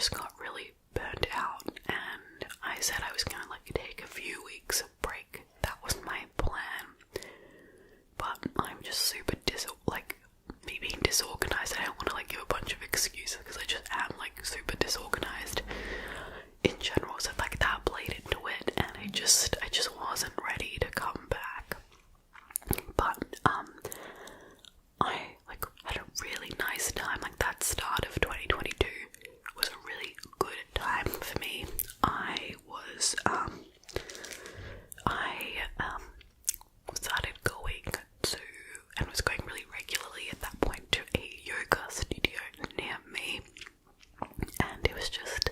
just got really burnt out, and I said I was gonna like take a few weeks of break. That was my plan. But I'm just super me being disorganized. I don't want to like give a bunch of excuses because I just am like super disorganized in general. So like that played into it, and I just wasn't ready to come back. But I like had a really nice time. Like that start of 2022 was a really good time for me. I started going to, and was going really regularly at that point, to a yoga studio near me, and it was just,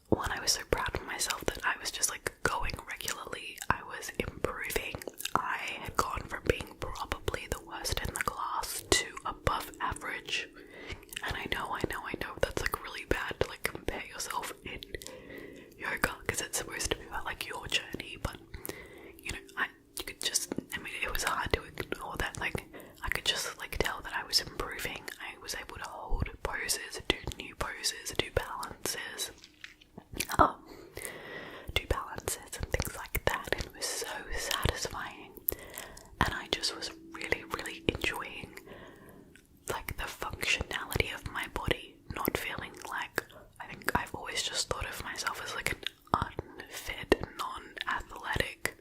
one, I was so proud of myself that I was just like going regularly. I was improving. I had gone from being probably the worst in the class to above average, and I know that's like really bad to like compare yourself in yoga because it's supposed to be about like your journey, but you know, it was hard to ignore that. Like I could just like tell that I was improving. I was able to hold poses, do new poses, do balances and things like that, and it was so satisfying, and I just was really, really enjoying like the functionality of my body, not feeling like, I think I've always just thought of myself as like an unfit, non-athletic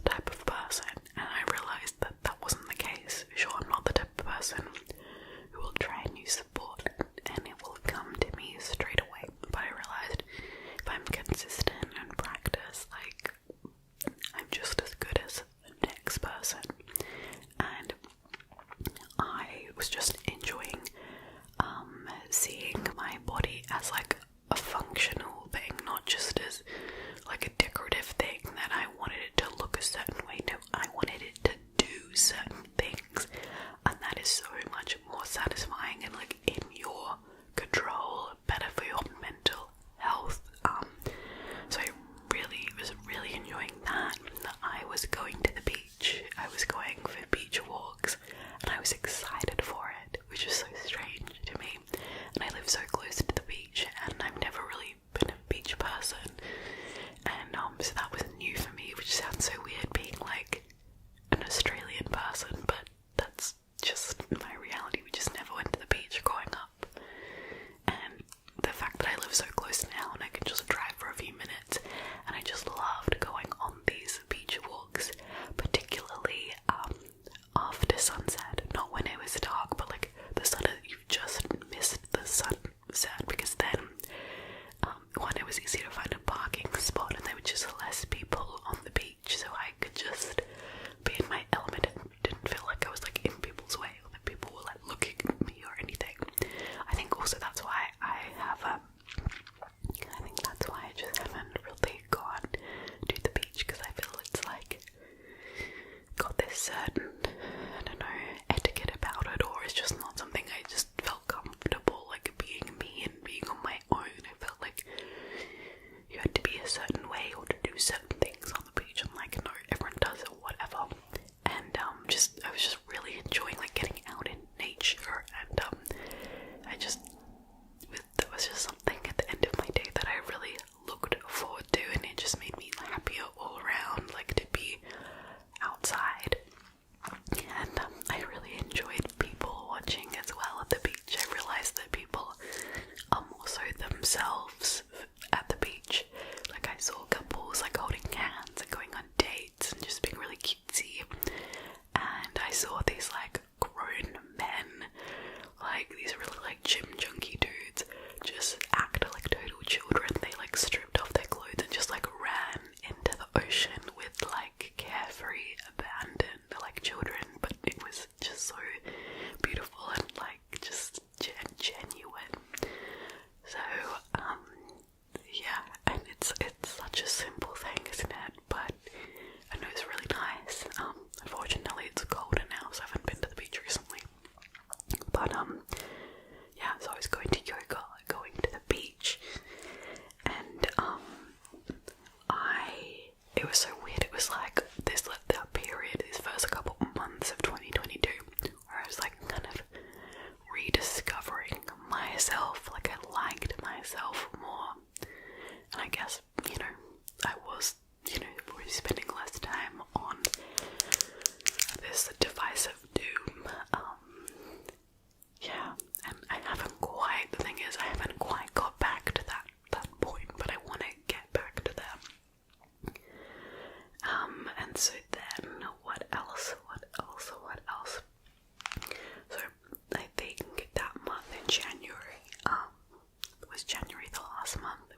type of person, and I realised that that wasn't the case. Sure, I'm not the type of person who will try and use support and it will come to me straight away, but I realised if I'm consistent and practice, like, I'm just as good as the next person. And I was just enjoying seeing my body as like a functional thing, not just as like a decorative thing that I wanted it to look a certain way. No, I wanted it to do certain things, and that is so much more satisfying and like in your control, better for your mental health. So I was really enjoying that. I was going to the beach. I was going for beach walks, and I was excited for it, which is so strange to me. And I live so close to the beach, and I've never really been a beach person. And so that was new for me, which sounds so weird being like an Australian person, but that's just my reality. We just never went to the beach growing up. And the fact that I live so close now and I can just drive for a few minutes, and I just loved going on these beach walks, particularly after sunset, not when it was dark, but like the sun, you've just missed the sunset, because then one, it was easy to find a parking spot and there were just less people on the beach, so I could just be in my element and didn't feel like I was like in people's way or that people were like looking at me or anything. I think also that's why I just haven't really gone to the beach, because I feel it's like got this certain, I don't know, etiquette about it, or it's just not something I just felt comfortable like being me and being on my own. I felt like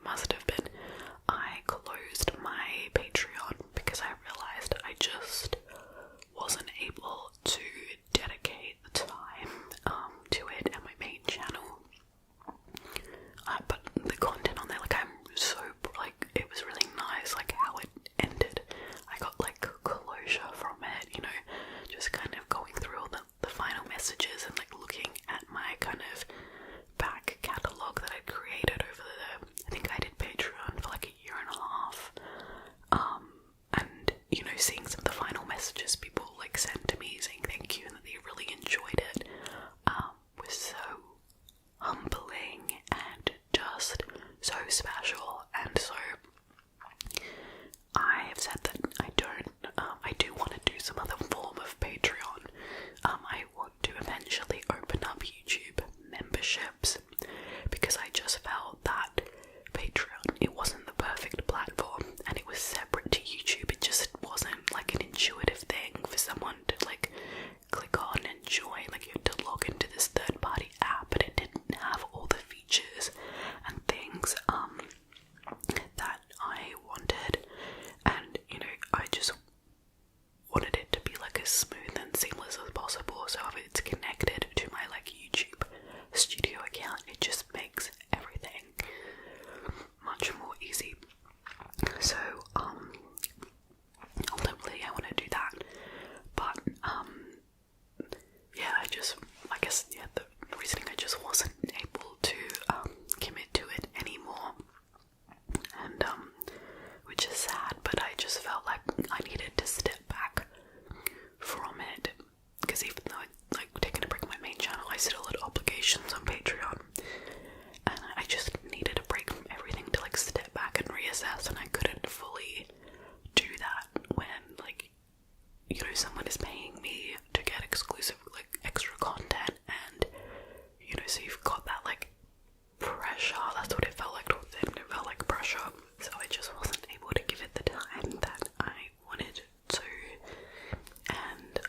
must have been, I closed my Patreon because I realized I just wasn't able to dedicate the time to it and my main channel. But the content on there, like, I'm so, like, it was really nice, like, how it ended. I got, like, closure from it, you know, just kind of going through all the final messages and, like, looking at my kind of back catalogue that I'd created over I think I did Patreon for, like, a year and a half. And, you know, seeing some of the final messages people, like, sent to me saying thank you and that they really enjoyed it, was so humbling and just so special. And so I have said that I do want to do some other form of Patreon. I want to eventually open up YouTube memberships, because I just felt that Patreon, it wasn't the perfect platform, and it was separate to YouTube. It just wasn't like an intuitive thing for someone to, like, click on and join. Like, you had to log into this third-party app, and it didn't have all the features and things that I wanted. And, you know, I just wanted it to be, like, as smooth and seamless as possible. So if it's connected to my, like, YouTube studio account, it just makes everything much more easy. So ultimately I want to do that, but yeah, I guess the reasoning, I just wasn't able to commit to it anymore, and which is sad. But I just felt like I needed to step back from it, because even though I, like, taking a break on my main channel, I still had obligations on Patreon, and I just needed a break from everything to, like, step back and reassess. And I couldn't fully do that when, like, you know, someone is paying me to get exclusive, like, extra content, and, you know, so you've got that, like, pressure. That's what it felt like towards the end. It felt like pressure. So I just wasn't able to give it the time that I wanted to. And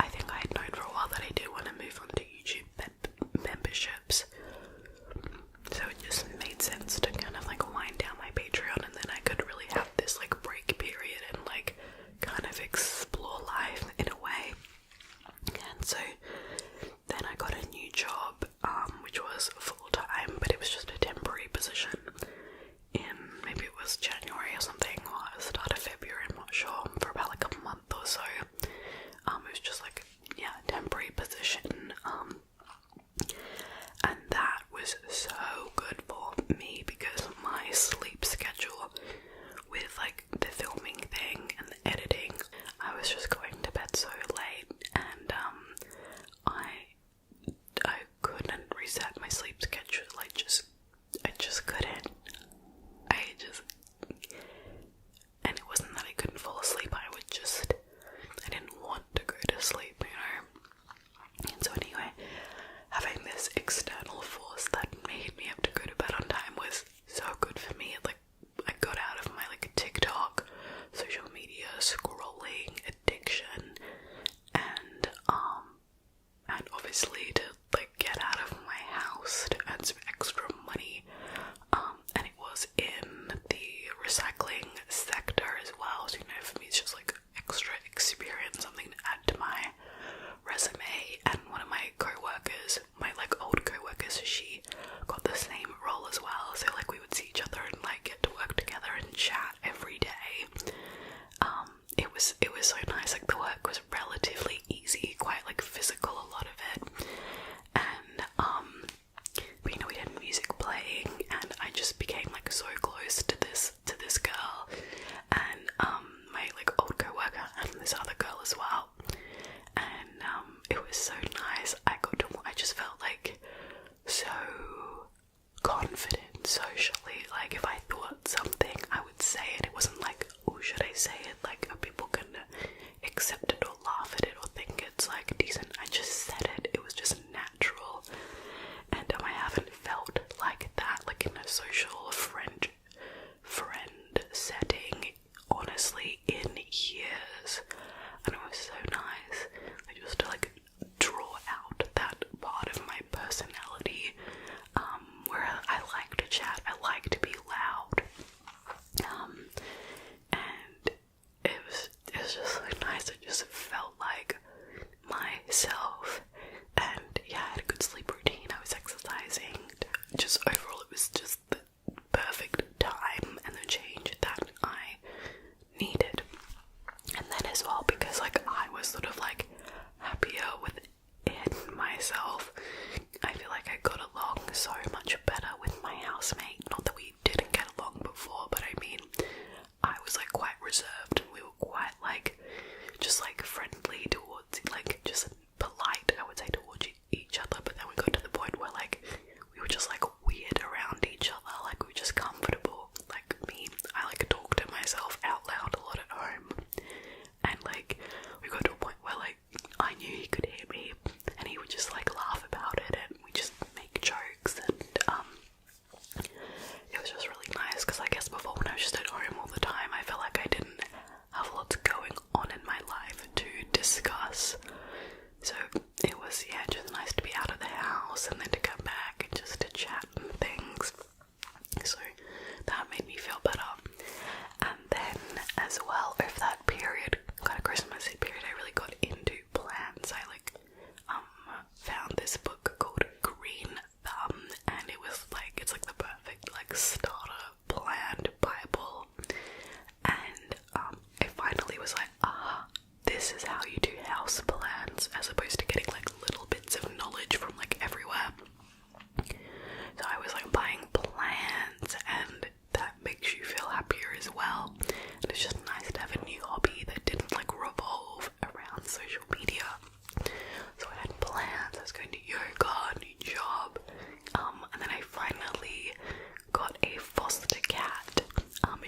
I think I had known for a while that I did want to move on to YouTube memberships, so it just made sense to kind of, like, wind down my Patreon, and then I could really have this, like, break period and, like, kind of explore life in a way. And so then I got a new job, which was full-time, but it was just a temporary position in, maybe it was January or something, or the start of February, I'm not sure, for about, like, a month or so. It was just, like, yeah, a temporary position, and that was so good for me, because my sleep schedule with, like, the filming thing and the editing, I was just going to bed so late, and I couldn't reset my sleep schedule. I just couldn't. And it wasn't that I couldn't fall asleep, I didn't want to go to sleep, you know. And so anyway, having this external force that made me have to go to bed on time was so good for me. Like, I got out of my, like, TikTok, social media, scrolling addiction, and obviously to, like, get out of my house to earn some extra money, and it was in the recycling sector as well. So, you know, for me it's just, like, extra experience, something to add to my resume. And one of my co-workers, my, like, old co-workers, she got the same role as well, so, like, we would see each other and, like, get to work together and chat every day. It was so nice. Like, the work was relatively easy, quite, like, physical, a lot of it, and but, you know, we had music playing, and I just became, like, so close to this girl, and my, like, old co-worker and this other girl as well, and it was so nice. I just felt, like, so confident socially. Like, if I thought something, I would say it. It wasn't like, oh, should I say it? Like, are people gonna accept it or laugh at it or think it's, like, decent? I just said it. It was just natural. And I haven't felt like that, like, in a social friend setting, honestly, in years. And it was so nice. I just to, like, draw out that part of my personality, where I like to chat, I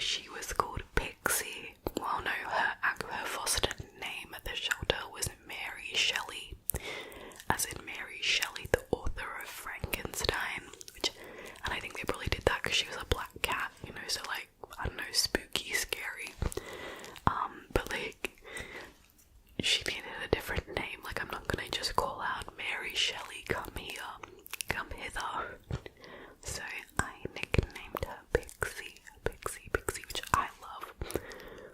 she was called Pixie. Well, no, her foster name at the shelter was Mary Shelley, as in Mary Shelley, the author of Frankenstein, and I think they probably did that because she was a black cat, you know, so like, I don't know, spooky, scary, but like, she needed a different name. Like, I'm not gonna just call out Mary Shelley, come here, come hither. So I nicknamed her Pixie, which I love.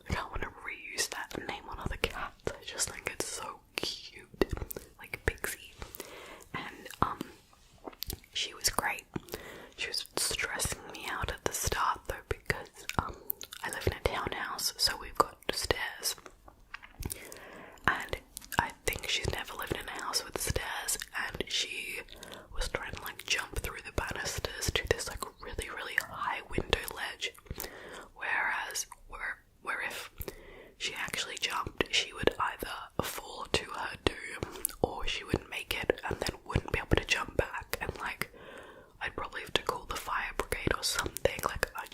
Like, I want to reuse that name on other cats. I just think it's so cute, like Pixie. And she was great. She was stressing me out at the start though, because I live in a townhouse, so we've got stairs. And I think she's never lived in a house with stairs, and she was trying to like jump through the banisters to this like really, really high window ledge. Whereas where if she actually jumped, she would either fall to her doom or she would make it and then wouldn't be able to jump back, and like I'd probably have to call the fire brigade or something. Like I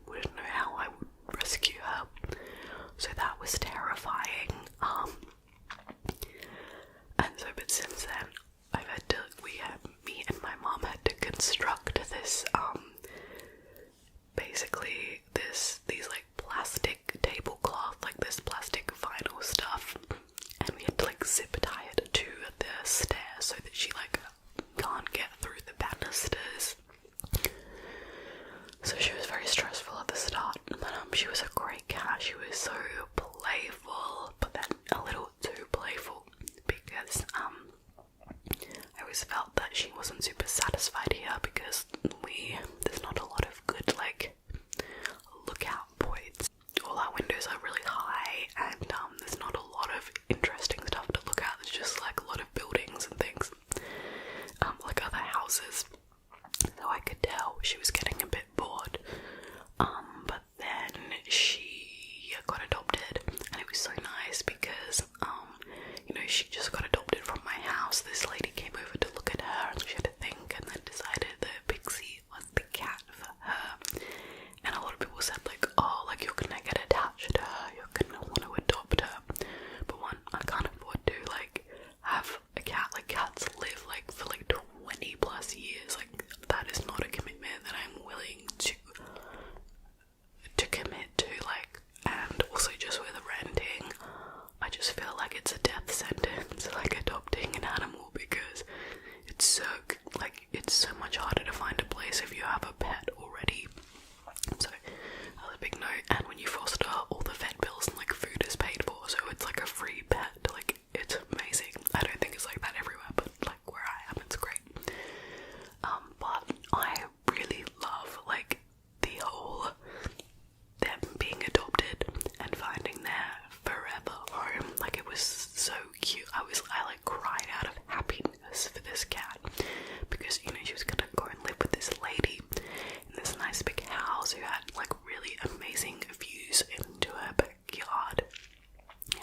wouldn't know how I would rescue her. So that was terrifying. And so, but since then, me and my mom had to construct this, basically these like plastic tablecloth, like this plastic vinyl stuff, and we had to like zip tie it to the stairs so that she like can't get through the banisters. So she was very stressful at the start, but she was a great cat. She was so playful, but then a little too playful, because I always felt that she wasn't super satisfied here, because there's not a lot of good like lookout points. All our windows are really high, and there's not a lot of interesting stuff to look at. There's just like a lot of buildings and things, like other houses. So I could tell she was getting a bit bored. But then she got adopted, and it was so nice because, you know, she just got adopted from my house. This lady came over to look at her, and she had to think, and then decided that Pixie was the cat for her. And a lot of people said like, oh, like you're gonna get attached to her, you're gonna want to adopt her. But one, I can't afford to like have a cat. Like cats live like for like 20 plus years. Like that is not a commitment that I'm willing to commit to. Like, and also just with renting, I just feel like it's a death sentence, like adopting an animal, because it's so much harder to find a place if you have a pet already. So that was a big no. And when you foster, all the vet bills and like food is paid for, so it's like a free pet. Like, it's amazing. I don't think it's like that everywhere, but like where I am, it's great. But I really love like the whole them being adopted and finding their forever home. Like, it was so cute. I like cried out of happiness for this cat, because, you know, she was gonna go and live with this lady in this nice big house who had like really amazing views into her backyard,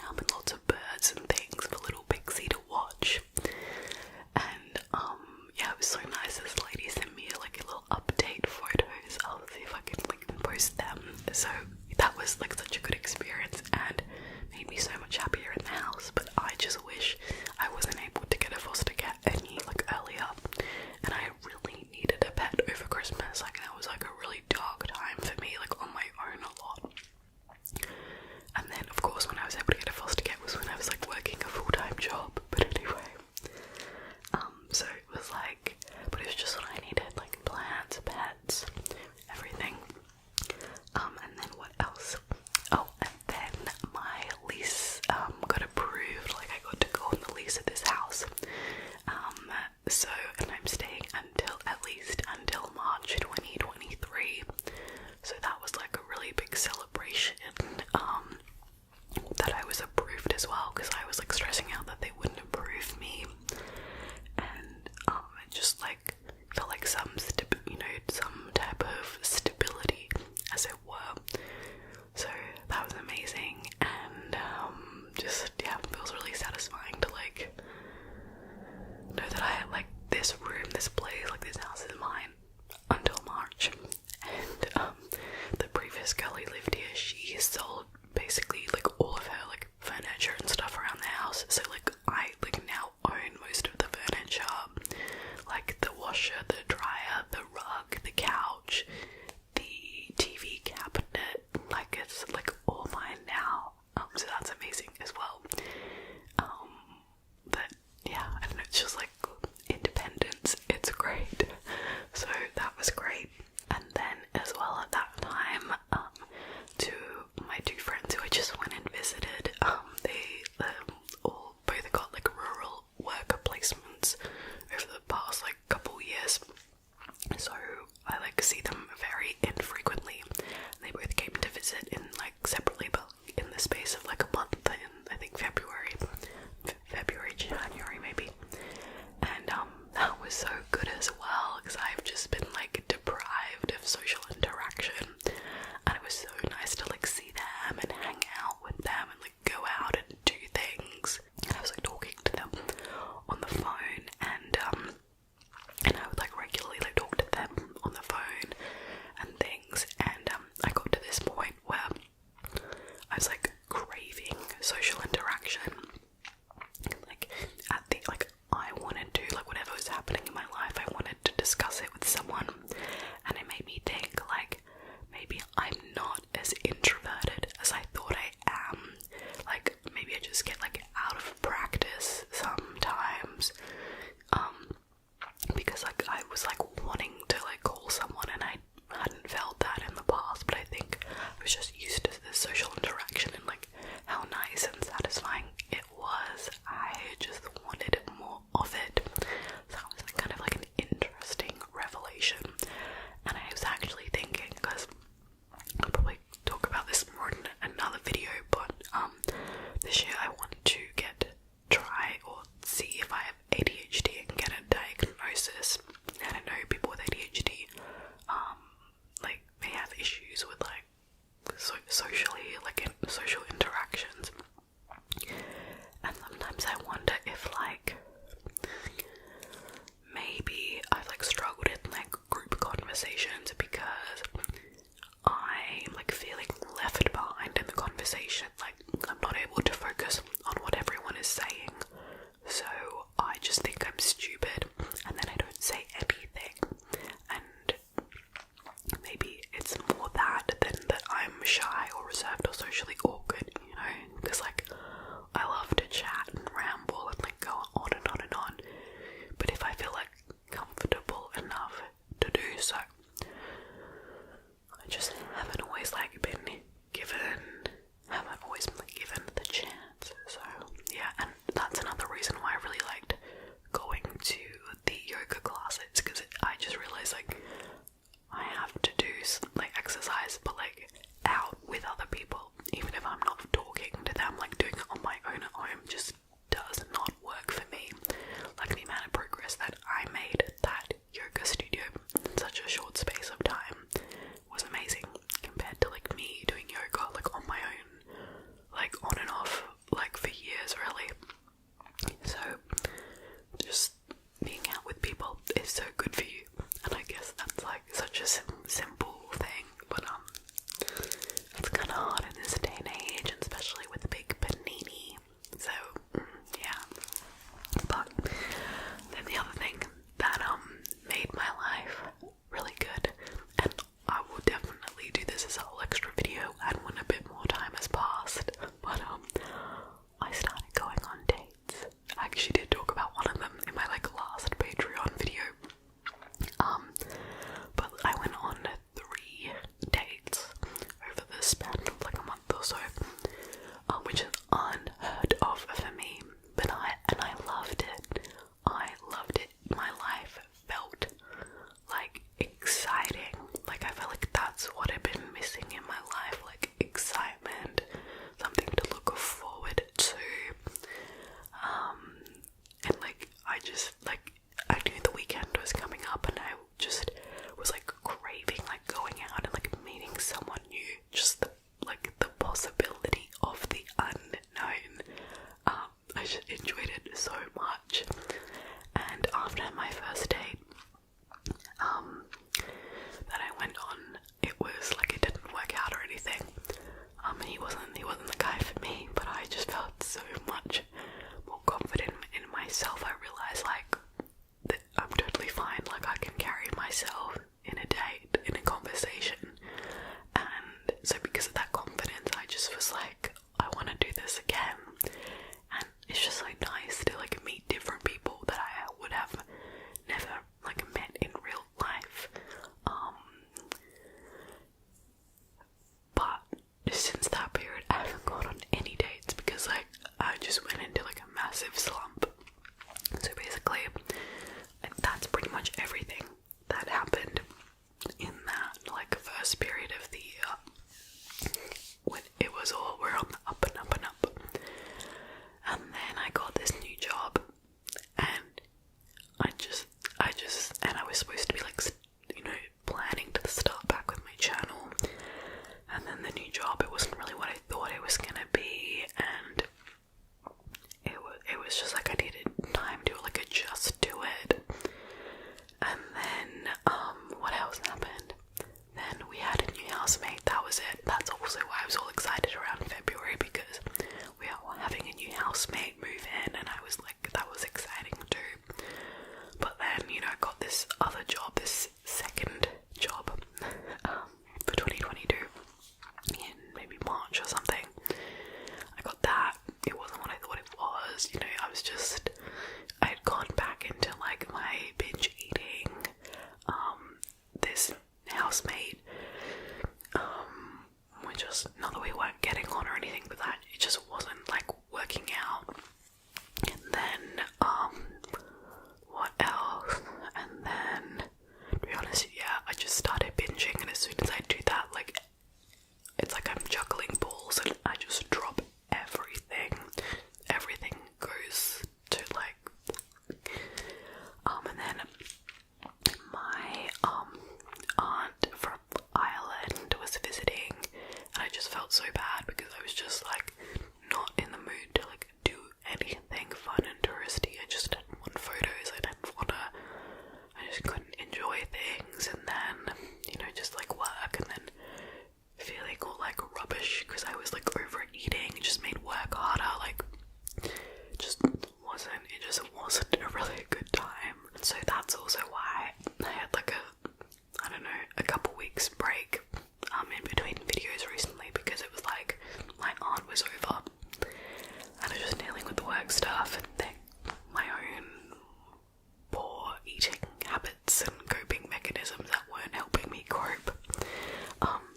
and lots of birds and things for little Pixie to watch. And yeah, it was so nice. This lady sent me like a little update photos. I'll see if I can like post them. So that was like such a good experience and made me so much happier in the house. But I just wish I wasn't able to get a foster cat any like earlier, and I really needed a pet over Christmas. Like, that was like a really dark time for me, like on my own a lot. And then of course when I was able to get a foster cat was when I was like working a full-time job. But anyway, so it was like, but it was just what I needed, like plants, pets, everything. And then what I like see them very infrequently. They both came to visit in like separately, but in the space of like a month, in I think February, January maybe. And that was so good as well, because I've just been like deprived of social interaction, and it was so nice to like see them and hang out with them and like go out and do things. And I was like talking to them on the phone, and I would like regularly like talk to them on the phone and things. And I got to this point where I was like craving social interaction. Like at the I wanted to, like, whatever was happening in my life, I wanted to discuss it with someone, and it made me think like maybe I'm not as introverted as I thought I am. Like maybe I just get like out of practice sometimes, because like I was like wanting to like call someone, and I hadn't felt that in the past, but I think I was just used to the social interaction and like how nice and satisfying it was. I just wanted more of it. So it was kind of like an interesting revelation. And I was actually thinking, because I'll probably talk about this more in another video, but this year I want to try or see if I have ADHD and get a diagnosis. And I know people with ADHD like may have issues with like socially, like in social interactions. And sometimes I wonder if like maybe I've like struggled in like group conversations because I'm like feeling left behind in the conversation. Like I'm not able to focus on what everyone is saying, so I just think I'm stupid, and then I don't say anything. And maybe it's more that than that I'm shy or reserved or socially awkward, you know, because like I love to chat and ramble and like go on and on and on, but if I feel like comfortable enough to do so, I just haven't always like been given the chance. So yeah, and that's another reason why I really liked going to the yoga classes, because I just realized like I have to do like exercise, but like out with other people, even if I'm not talking to them. Like doing it on my own at home just does not work for me. Like the amount of progress that I made at that yoga studio in such a short space of time was amazing, compared to like me doing yoga like on my own, like on and off, like for years really. So just being out with people is so good for you, and I guess that's like such a simple thing, but it's kind of hard in this day and age, and especially with the big panini. So yeah. But then the other thing that made my life really good, and I will definitely do this as a whole extra video and when a bit more time has passed, but I started going on dates. I actually did talk about one of them in my like last Patreon video. But I went on 3 dates over the span of like a month or so, which is unheard of for me. But I loved it. I loved it. My life felt like exciting. Like I felt like that's what I've been missing in my life, like excitement, something to look forward to. And like I just like I knew the weekend was coming up, and I just was like craving like going out and like meeting someone new. Just the possibility of the unknown. I just enjoyed it so much. And after my first date that I went on, it was like it didn't work out or anything. And he wasn't the guy for me, but I just felt so much more confident in myself. I realized like that I'm totally fine, like I can carry myself in a date, in a conversation. And so because of that confidence, I just was like, I want to do this again. And it's just like nice to like meet different people that I would have never like met in real life. But since that period, I haven't gone on any dates because like I just went into like a massive slump. So basically, that's pretty much everything that happened busiest period of the year, when it was all, we're on the up and up and up. And then I got this new job, and and I was supposed to be like, you know, planning to start back with my channel, and then the new job, it wasn't really what I thought it was gonna be, and it was just like I needed time to like adjust to it. And then what else happened? Then we had a new housemate. That was it. That's also why I was all excited around February, because we are having a new housemate move in, and I was like, that was exciting too. But then, you know, I got this other job, this second job for 2022 in maybe March or something. I got that. It wasn't what I thought it was. You know, I had gone back into like my binge eating. This housemate, we just, not that we weren't getting on or anything, but that it just wasn't like working out. And then what else? And then, to be honest, yeah, I just started binging, and as soon as I do that, like, it's like I'm juggling balls, and I just drop everything. Everything goes to like, and then my aunt from Ireland was visiting, and I just felt so bad because I was just like not in the mood to like do anything fun and touristy. I just didn't want photos, I just couldn't enjoy things, and then, you know, just like work, and then feeling all like rubbish because I was like overeating. It just made work harder. Like, it just wasn't a really good time. So that's also why I had like a couple weeks break in between videos recently, because it was like my aunt was over, and I was just dealing with the work stuff and my own poor eating habits and coping mechanisms that weren't helping me cope.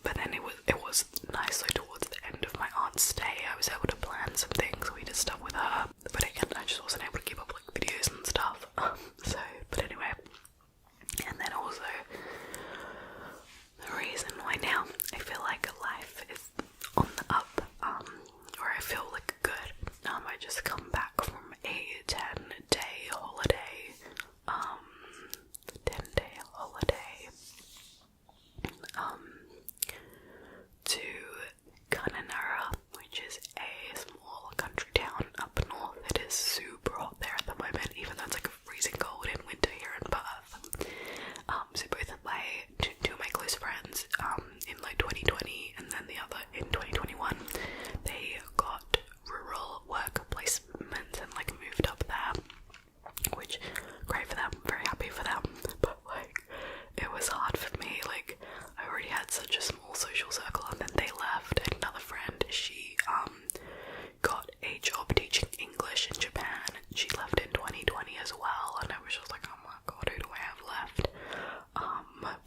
But then it was nice, like towards the end of my aunt's stay, I was able to plan some things. We did stuff with her, but again, I just wasn't able to keep up like videos and stuff. But anyway, and then also the reason why now I feel like life is on the up, or I feel like good. I just come back from a 10-day holiday, to Kununurra, which is a small country town up north. It is super hot there at the moment, even though it's like freezing cold in winter here in Perth. So both of two of my close friends, in like 2020 and then the other in 2021, they got rural work placements and like moved up there, which great for them, very happy for them. But like, it was hard for me. Like, I already had such a small social circle, and then they left. And another friend, she got a job teaching English in Japan, and she left in 2020 as well, and I was just like, oh my god, who do I have left?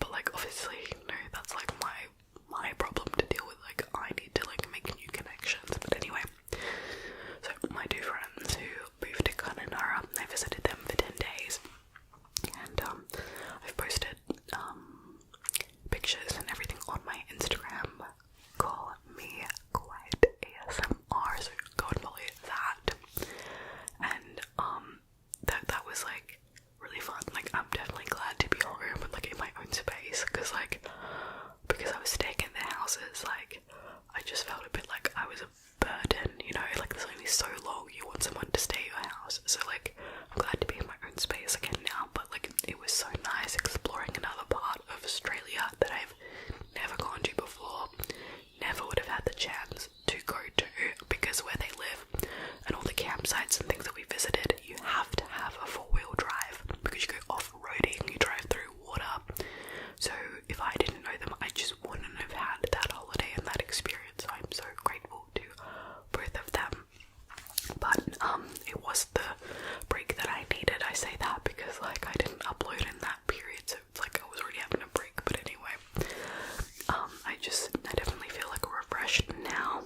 But like, obviously, you know, that's like my problem to deal with. Like, I need to like make new connections. But anyway, so my two friends who moved to Kununurra, I visited them for 10 days, and I've posted pictures and everything on my Instagram. Call me Quiet ASMR, so go and follow that. And that was like really fun. Like, I'm definitely glad to be home and like in my own space, because I was staying in their houses, like I just felt a bit like I was a burden, you know, like there's only so long you want someone to stay at your house. So like, I'm glad to be in my own space again now, but like, it was so nice exploring another part of Australia that I've never gone to before, never would have had the chance to go to, because where they live and all the campsites and things that we visited, you have to have a 4-wheel drive, because you go off-roading, you drive through water. So if I didn't know them, I just wouldn't have had that holiday and that experience. So I'm so grateful to both of them. But it was the break that I needed. I say that because like I didn't upload in that period, so it's like I was already having a break. But anyway, I definitely feel like refreshed now.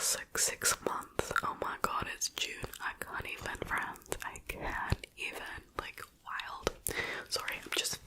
last like 6 months. Oh my god, it's June. I can't even, friends. I can't even. Like, wild. Sorry, I'm just